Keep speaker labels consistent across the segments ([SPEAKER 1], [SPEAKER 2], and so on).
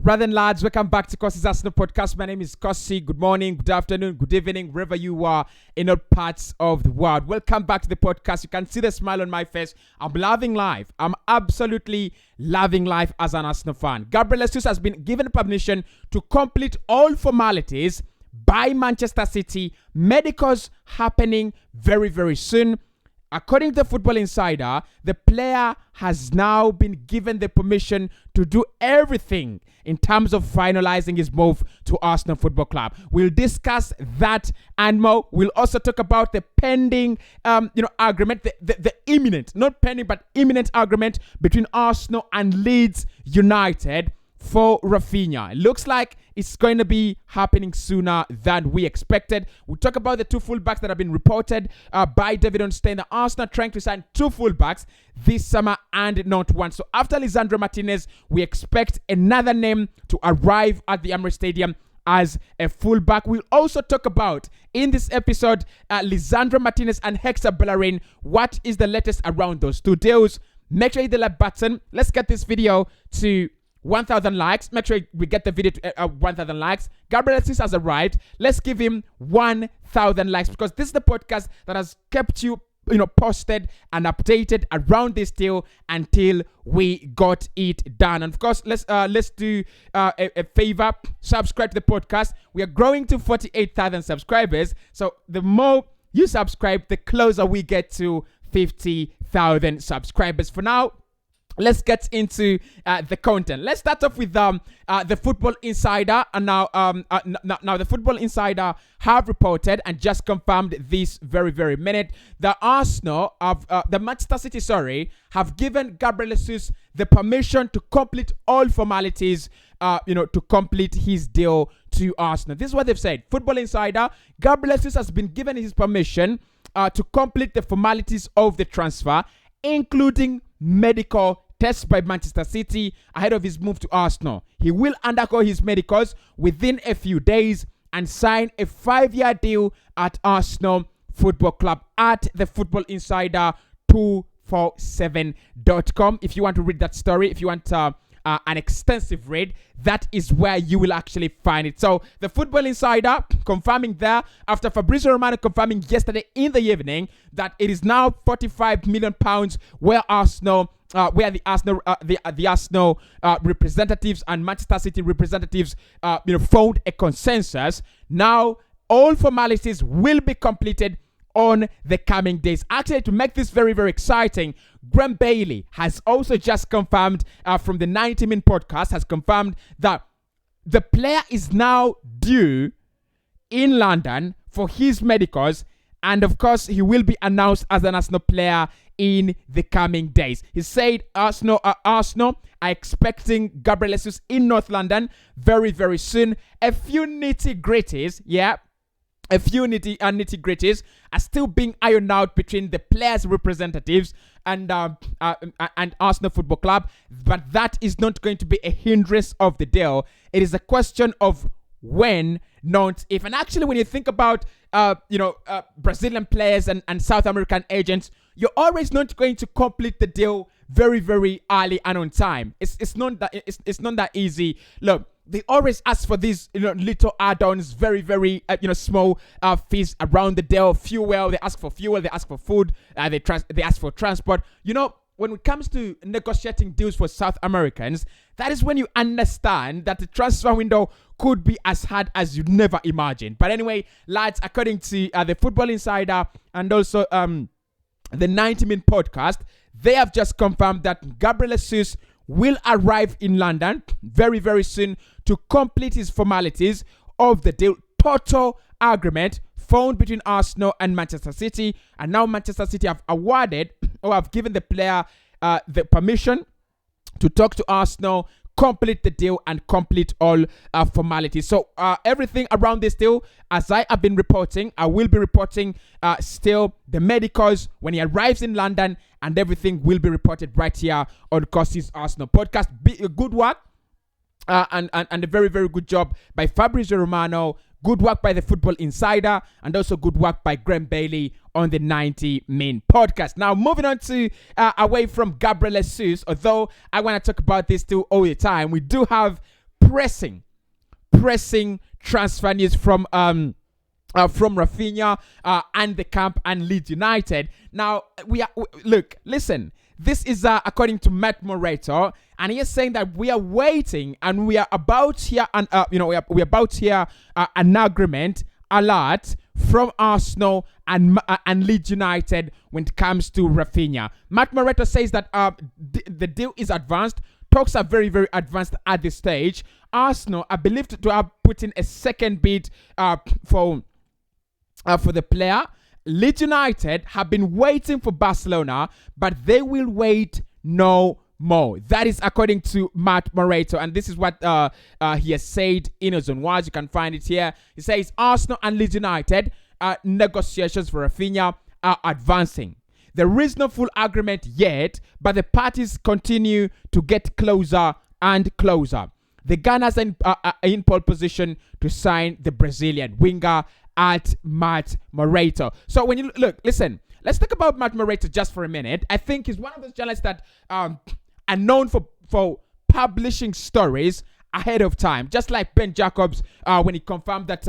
[SPEAKER 1] Rather than lads, welcome back to Cossy's Arsenal podcast. My name is Cossy. Good morning, good afternoon, good evening, wherever you are in all parts of the world. Welcome back to the podcast. You can see the smile on my face. I'm loving life. I'm absolutely loving life as an Arsenal fan. Gabriel Jesus has been given permission to complete all formalities by Manchester City. Medicals happening very, very soon. According to the Football Insider, the player has now been given the permission to do everything in terms of finalizing his move to Arsenal Football Club. We'll discuss that and more. We'll also talk about the pending, agreement, the imminent, not pending, but imminent agreement between Arsenal and Leeds United for Raphinha. It looks like it's going to be happening sooner than we expected. We'll talk about the two fullbacks that have been reported by David Onstein. The Arsenal trying to sign two fullbacks this summer and not one. So after Lisandro Martinez, we expect another name to arrive at the Emirates Stadium as a fullback. We'll also talk about, in this episode, Lisandro Martinez and Hector Bellerin. What is the latest around those two deals? Make sure you hit the like button. Let's get this video to 1,000 likes. Make sure we get the video to 1,000 likes. Gabriel Jesus has arrived. Let's give him 1,000 likes because this is the podcast that has kept you, posted and updated around this deal until we got it done. And of course, let's do a favor. Subscribe to the podcast. We are growing to 48,000 subscribers. So the more you subscribe, the closer we get to 50,000 subscribers. For now, let's get into the content. Let's start off with the Football Insider. And now the Football Insider have reported and just confirmed this very minute that the Manchester City, have given Gabriel Jesus the permission to complete all formalities, to complete his deal to Arsenal. This is what they've said. Football Insider, Gabriel Jesus has been given his permission to complete the formalities of the transfer, including medical tests by Manchester City ahead of his move to Arsenal. He will undergo his medicals within a few days and sign a 5-year deal at Arsenal Football Club at the Football Insider 247.com. If you want to read that story, if you want an extensive read, that is where you will actually find it. So the Football Insider confirming there after Fabrizio Romano confirming yesterday in the evening that it is now £45 million where the Arsenal representatives and Manchester City representatives found a consensus. Now all formalities will be completed on the coming days. Actually, to make this very exciting, Graham Bailey has also just confirmed from the 90-minute podcast, has confirmed that the player is now due in London for his medicals, and of course he will be announced as an Arsenal player in the coming days. He said Arsenal are expecting Gabriel Jesus in North London very soon. A few nitty-gritties, nitty-gritties are still being ironed out between the players' representatives and Arsenal Football Club, but that is not going to be a hindrance of the deal. It is a question of when, not if. And actually, when you think about Brazilian players and South American agents, you're always not going to complete the deal very early and on time. It's not that easy. Look, they always ask for these little add-ons, very small fees around the deal. Fuel, they ask for fuel, they ask for food, they ask for transport. When it comes to negotiating deals for South Americans, that is when you understand that the transfer window could be as hard as you'd never imagined. But anyway, lads, according to the Football Insider and also the 90-minute podcast, they have just confirmed that Gabriel Jesus will arrive in London very soon to complete his formalities of the deal. Total agreement found between Arsenal and Manchester City, and now Manchester City have awarded or have given the player the permission to talk to Arsenal, complete the deal and complete all formalities. So everything around this deal, as I have been reporting, I will be reporting still the medicals when he arrives in London, and everything will be reported right here on Cossy's Arsenal podcast. Good work and a very good job by Fabrizio Romano. Good work by the Football Insider, and also good work by Graham Bailey on the 90-minute podcast. Now, moving on to away from Gabriel Jesus, although I want to talk about this too all the time, we do have pressing transfer news from Raphinha and the camp and Leeds United. Now listen. This is according to Matt Moreto, and he is saying that we are waiting and we are about here, and we're about here an agreement alert from Arsenal and Leeds United when it comes to Raphinha. Matt Moreto says that the deal is advanced. Talks are very, very advanced at this stage. Arsenal are believed to have put in a second bid for the player. Leeds United have been waiting for Barcelona, but they will wait no more. That is according to Matt Moreto, and this is what he has said in his own words. You can find it here. He says Arsenal and Leeds United negotiations for Raphinha are advancing. There is no full agreement yet, but the parties continue to get closer and closer. The Gunners are in pole position to sign the Brazilian winger at Matt Moreto. So when you listen, let's talk about Matt Moreto just for a minute. I think he's one of those journalists that are known for publishing stories ahead of time, just like Ben Jacobs when he confirmed that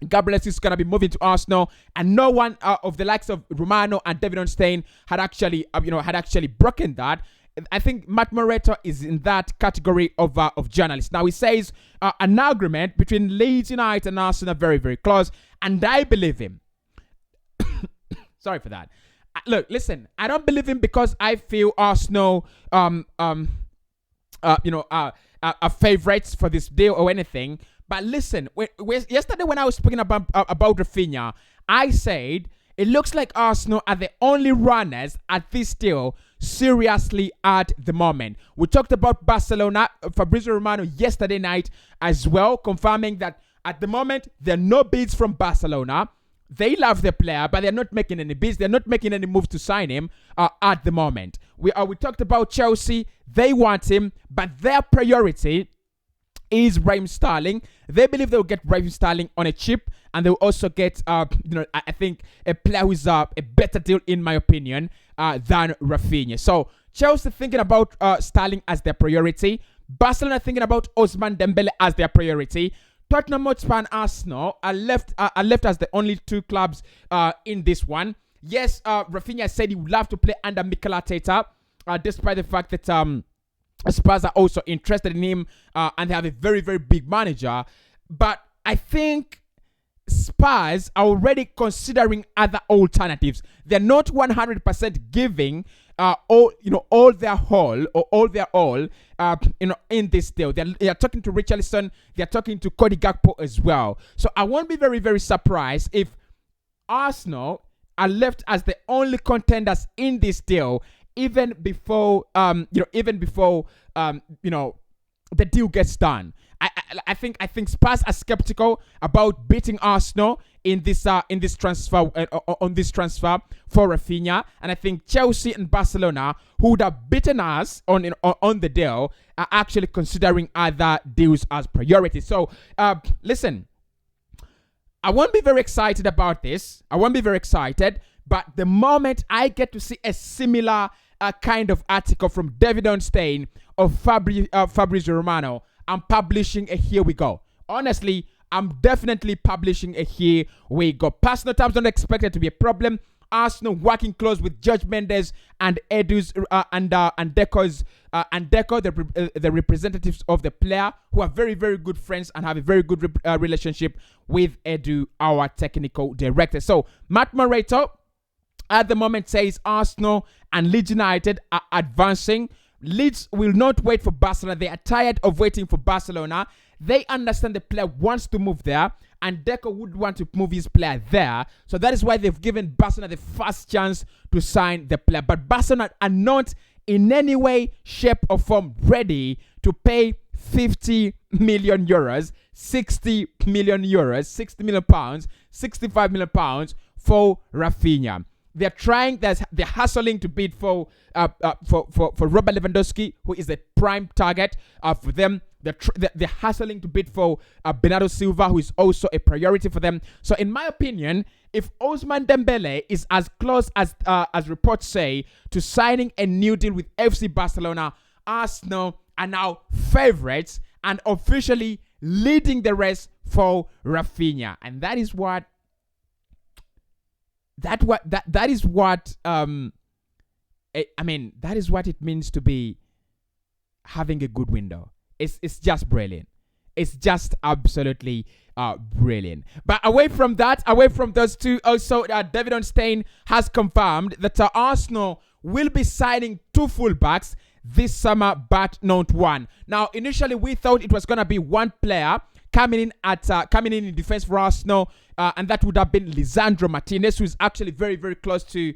[SPEAKER 1] Gabriel is going to be moving to Arsenal, and no one of the likes of Romano and David Ornstein had actually broken that. I think Matt Moreto is in that category of journalists. Now he says an agreement between Leeds United and Arsenal are very, very close, and I believe him. Sorry for that. Listen, I don't believe him because I feel Arsenal are favorites for this deal or anything. But listen, yesterday when I was speaking about Raphinha, I said it looks like Arsenal are the only runners at this deal seriously at the moment. We talked about Barcelona, Fabrizio Romano yesterday night as well, confirming that at the moment there are no bids from Barcelona. They love the player, but they're not making any bids. They're not making any moves to sign him at the moment. We talked about Chelsea. They want him, but their priority is Raheem Sterling. They believe they'll get Raheem Sterling on a chip, and they'll also get, I think, a player who's a better deal, in my opinion, than Raphinha. So Chelsea thinking about Sterling as their priority. Barcelona thinking about Ousmane Dembele as their priority. Tottenham Hotspur and Arsenal are left as the only two clubs in this one. Yes, Raphinha said he would love to play under Mikel Arteta, despite the fact that Spurs are also interested in him, and they have a very, very big manager. But I think Spurs are already considering other alternatives. They're not 100% giving all their all in this deal. They are talking to Richarlison. They are talking to Cody Gakpo as well. So I won't be very, very surprised if Arsenal are left as the only contenders in this deal, even before the deal gets done. I think Spurs are skeptical about beating Arsenal in this transfer on this transfer for Raphinha, and I think Chelsea and Barcelona, who would have beaten us on the deal, are actually considering other deals as priority. So listen, I won't be very excited about this. I won't be very excited, but the moment I get to see a similar kind of article from David Ornstein of Fabrizio Romano, I'm publishing a here we go. Honestly, I'm definitely publishing a here we go. Personal terms don't expect it to be a problem. Arsenal working close with Judge Mendes and Edu's and Deco's the representatives of the player, who are very, very good friends and have a very good relationship with Edu, our technical director. So Matt Moreto at the moment says Arsenal and Leeds United are advancing. Leeds will not wait for Barcelona. They are tired of waiting for Barcelona. They understand the player wants to move there, and Deco would want to move his player there. So that is why they've given Barcelona the first chance to sign the player. But Barcelona are not in any way, shape or form ready to pay 50 million euros, 60 million euros, 60 million pounds, 65 million pounds for Raphinha. They're trying. They're hustling to bid for Robert Lewandowski, who is a prime target for them. They're hustling to bid for Bernardo Silva, who is also a priority for them. So, in my opinion, if Ousmane Dembele is as close as reports say to signing a new deal with FC Barcelona, Arsenal are now favorites and officially leading the race for Raphinha. And that is what that is what that is what it means to be having a good window. It's just brilliant. It's just absolutely brilliant. But away from that, away from those two, also David Ornstein has confirmed that Arsenal will be signing 2 fullbacks this summer, but not 1. Now, initially we thought it was gonna be 1 player coming in defense for Arsenal, and that would have been Lisandro Martinez, who is actually very, very close to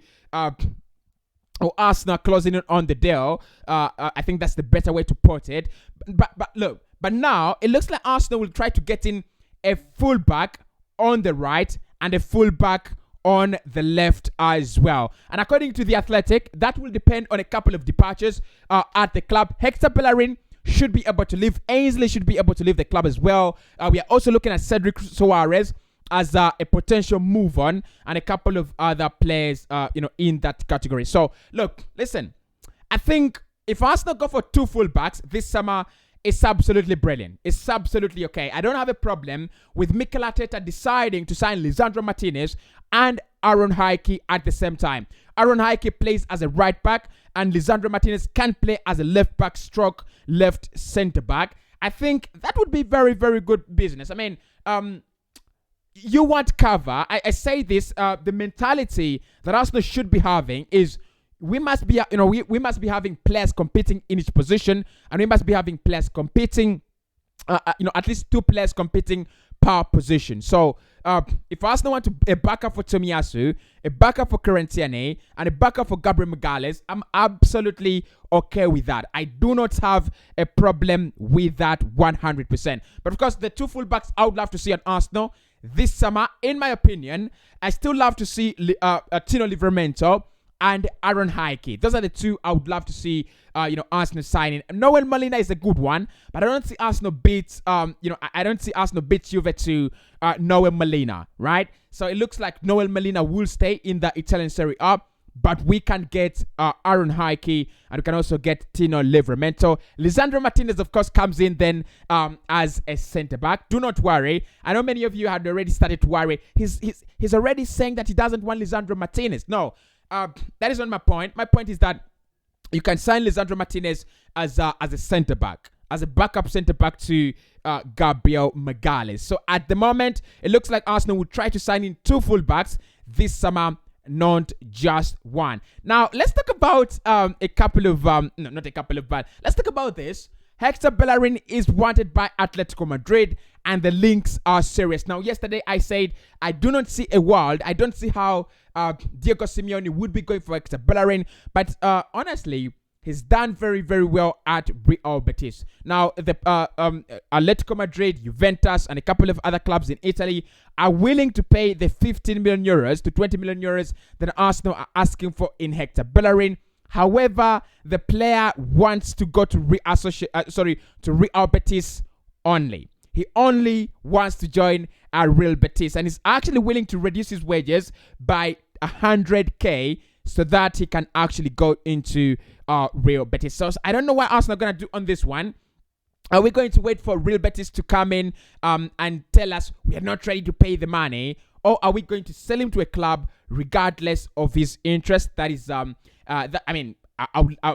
[SPEAKER 1] Arsenal closing in on the deal. I think that's the better way to put it. But now it looks like Arsenal will try to get in a fullback on the right and a fullback on the left as well. And according to The Athletic, that will depend on a couple of departures at the club. Hector Bellerin should be able to leave. Ainsley should be able to leave the club as well. We are also looking at Cedric Soares as a potential move on, and a couple of other players in that category. So look, listen, I think if Arsenal go for 2 fullbacks this summer, it's absolutely brilliant. It's absolutely okay. I don't have a problem with Mikel Arteta deciding to sign Lisandro Martinez and Aaron Hickey at the same time. Aaron Hickey plays as a right back, and Lisandro Martinez can play as a left back stroke left centre back. I think that would be very, very good business. I mean, you want cover. I say this, the mentality that Arsenal should be having is we must be having players competing in each position, and we must be having players competing, at least 2 players competing per position. So if Arsenal want a backup for Tomiyasu, a backup for Corentiane, and a backup for Gabriel Magalhaes, I'm absolutely okay with that. I do not have a problem with that 100%. But of course, the 2 fullbacks I would love to see at Arsenal this summer, in my opinion, I still love to see Tino Livramento and Aaron Hickey. Those are the 2 I would love to see, Arsenal signing. Noel Molina is a good one, but I don't see Arsenal beat, I don't see Arsenal beat Juve to Noel Molina, right? So it looks like Noel Molina will stay in the Italian Serie A, but we can get Aaron Hickey, and we can also get Tino Livramento. Lisandro Martinez, of course, comes in then as a centre-back. Do not worry. I know many of you had already started to worry. He's already saying that he doesn't want Lisandro Martinez. No, that is not my point. My point is that you can sign Lisandro Martinez as a centre-back, as a backup centre-back to Gabriel Magalhaes. So at the moment, it looks like Arsenal will try to sign in 2 fullbacks this summer, not just 1. Now, let's talk about let's talk about this. Hector Bellerin is wanted by Atletico Madrid, and the links are serious. Now, yesterday I said I do not see a world. I don't see how Diego Simeone would be going for Hector Bellerin, but honestly, he's done very, very well at Real Betis. Now, the Atletico Madrid, Juventus, and a couple of other clubs in Italy are willing to pay the 15 million euros to 20 million euros that Arsenal are asking for in Hector Bellerin. However, the player wants to go to Real Betis only. He only wants to join Real Betis, and is actually willing to reduce his wages by 100k so that he can actually go into Real Betis. So I don't know what Arsenal are going to do on this one. Are we going to wait for Real Betis to come in and tell us we are not ready to pay the money? Or are we going to sell him to a club regardless of his interest? That is, I'll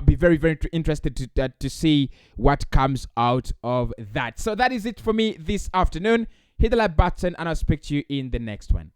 [SPEAKER 1] be very, very interested to see what comes out of that. So that is it for me this afternoon. Hit the like button, and I'll speak to you in the next one.